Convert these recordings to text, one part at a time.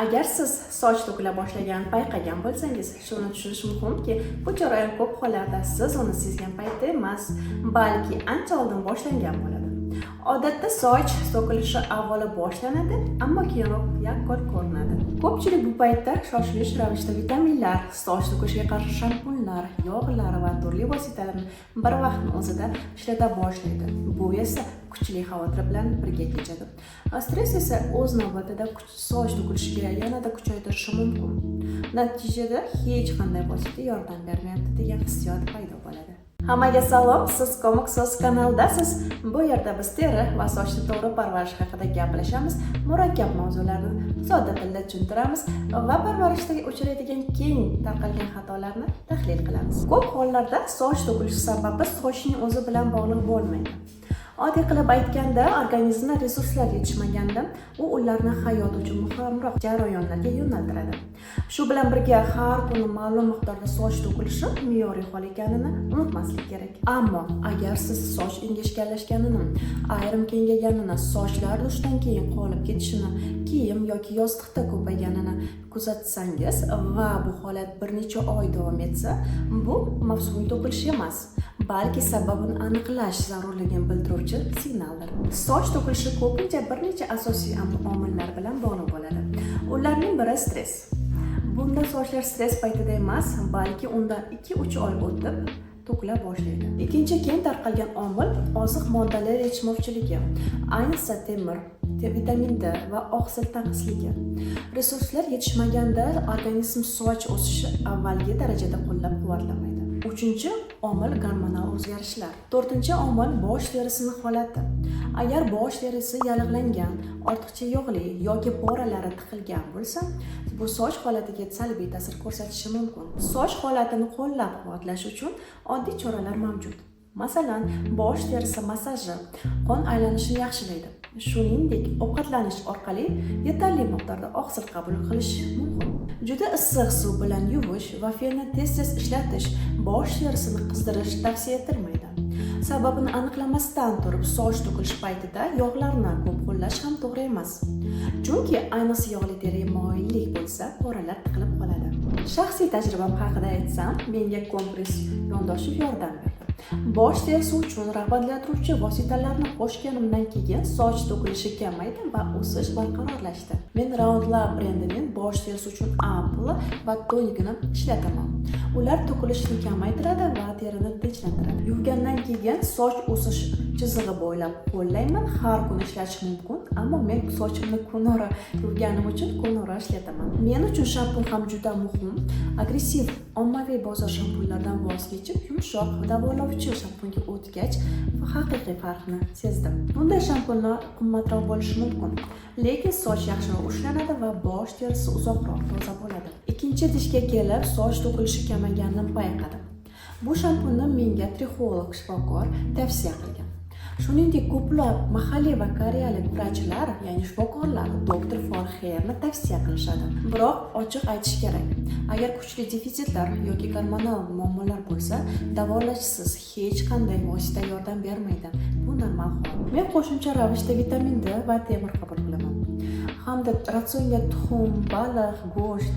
Agar siz soch to'kila boshlaganini payqagan bo'lsangiz, shuni tushunish muhimki, bu jarayon ko'p hollarda siz uni sezgan paytda emas, balki ancha oldin boshlangan bo'ladi. Odatda soch to'kilishi avvalo boshlanadi, ammo keyinroq yakkol ko'rinadi. Ko'pchilik bu paytda shoshilinch ravishda vitaminlar, soch to'kilishiga qarshi shampunlar, yog'lar va turli vositalarni bir vaqtning o'zida ishlata boshlaydi. Bu esa kuchli xavotir bilan birga kechadi. Stress esa o'z navbatida soch to'kilishiga yanada kuchaytirishi mumkin. Natijada hech qanday vosita yordam bermayapti degan hissiyot paydo bo'ladi. Hammaga salom, siz Komik So'z kanalidasiz. Bu yerda biz teri va sochni to'g'ri parvarish haqida gaplashamiz, murakkab mavzularni sodda tilda tushuntiramiz va parvarishdagi uchraydigan keng tarqalgan xatolarni tahlil qilamiz. Ko'p hollarda soch to'kilishi sababi sochning o'zi bilan bog'liq bo'lmaydi. Oddiy qilib aytganda, organizmda resurslar yetishmaganda, u ularni hayot uchun muhimroq jarayonlarga yo'naltiradi. Shu bilan birga har kuni ma'lum miqdorda soch to'kilishi me'yoriy hol ekanini unutmaslik kerak. Ammo agar siz soch engashganlashganini, ayrim kengayganini, sochlar dushdan keyin qolib ketishini, kiyim yoki yostiqda ko'payganini kuzatsangiz va bu holat bir necha oy davom etsa, bu mavsumiy to'kilish emas, balki sababini aniqlash zarurligini bildiruvchi signaldir. Soch to'kilishi ko'pincha bir necha asosiy omillar bilan bog'liq bo'ladi. Ularning biri stress. Bunda sochlar stress paytida emas, balki undan 2-3 oy o'tib to'kila boshlaydi. Ikkinchi keng tarqalgan omil oziq moddalar yetishmovchiligi, ayniqsa temir, vitamin D va oqsil tanqisligi. Resurslar yetishmaganda organizm soch o'sishi avvalgi darajada qo'llab-quvvatlamaydi. Uchinchi omil gormonal o'zgarishlar. To'rtinchi omil bosh terisining holati. Agar bosh terisi yallig'langan, ortiqcha yog'li yoki poralari tiqilgan bo'lsa, bu soch holatiga salbiy ta'sir ko'rsatishi mumkin. Soch holatini qo'llab-quvvatlash uchun oddiy choralar mavjud. Masalan, bosh terisi massaji qon aylanishini yaxshilaydi. Shuningdek, ovqatlanish orqali yetarli miqdorda oqsil qabul qilish mumkin. Juda issiq suv bilan yuvish va fenni tez-tez ishlatish bosh terisini qizdirish tavsiya etilmaydi. Sababini aniqlamasdan turib soch to'kilish paytida yog'larni ko'p qo'llash ham to'g'ri emas. Chunki ayniqsa yog'li teriga moyillik bo'lsa, poralar tiqilib qoladi. Shaxsiy tajribam haqida aytsam, menga kompress yondoshib yordam berdi. Bosh terisi uchun rag'batlantiruvchi vositalarni qo'shganimdan keyin soch to'kilishi kamaydi va o'sish barqarorlashdi. Men Roundlab brendining bosh terisi uchun ampulla va tonikini ishlataman. Ular to'kilishni kamaytiradi va terini tinchlantiradi. Yuvgandan keyin soch o'sish chizig'i bo'ylab qo'llayman. Har kuni ishlatish mumkin, ammo men sochimni kunora yuvganim uchun kunora ishlataman. Men uchun shampun ham juda muhim. Agressiv ommaviy bozor shampunlardan voz kechib, yumshoq, davolovchi shampunga o'tgach, haqiqiy farqni sezdim. Bunday shampunlar qimmatroq bo'lishi mumkin, lekin soch yaxshiroq ushlanadi va bosh terisi uzoqroq toza bo'ladi. Ikkinchi idishga kelib, soch to'kilishi kamaganini payqadim. Bu shampunni menga trixolog shifokor tavsiya qilgan. Shuningdek, ko'plab mahalliy va koreyalik vrachlar, ya'ni shifokorlar Dr. For Hair'ni tavsiya qilishadi. Biroq ochiq aytish kerak, agar kuchli defitsitlar yoki gormonal muammolar bo'lsa, davolashsiz hech qanday vosita yordam bermaydi. Bu normal hol. Men qo'shimcha ravishda vitamin D va temir qabul qilaman. Hamda ratsionga tuxum, baliq, go'sht,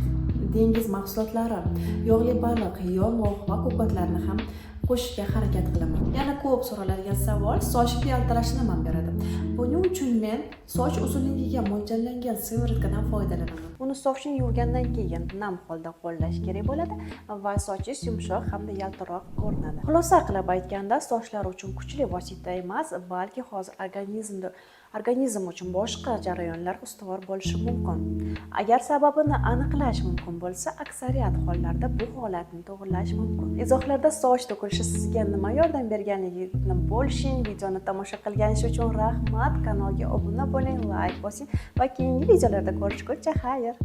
dengiz mahsulotlari, yog'li baliq, yong'oq va ko'katlarni ham qo'shishga harakat qilaman. Yana ko'p so'raladigan savol, sochga yaltirash nima beradi? Buning uchun men soch uzunligiga mo'ljallangan sivrotkadan foydalanaman. Uni sochni yuvgandan keyin nam holda qo'llash kerak bo'ladi va sochingiz yumshoq hamda yaltiroq ko'rinadi. Xulosa qilib aytganda, sochlar uchun kuchli vosita emas, balki hozir organizm uchun boshqa jarayonlar ustuvor bo'lishi mumkin. Agar sababini aniqlash mumkin bo'lsa, aksariyat hollarda bu holatni to'g'rilash mumkin. Izohlarda soch to'kilishi sizga nima yordam berganligini bo'lishing. Videoni tomosha qilganingiz uchun rahmat. Kanalga obuna bo'ling, like bosing va keyingi videolarda ko'rishguncha xayr.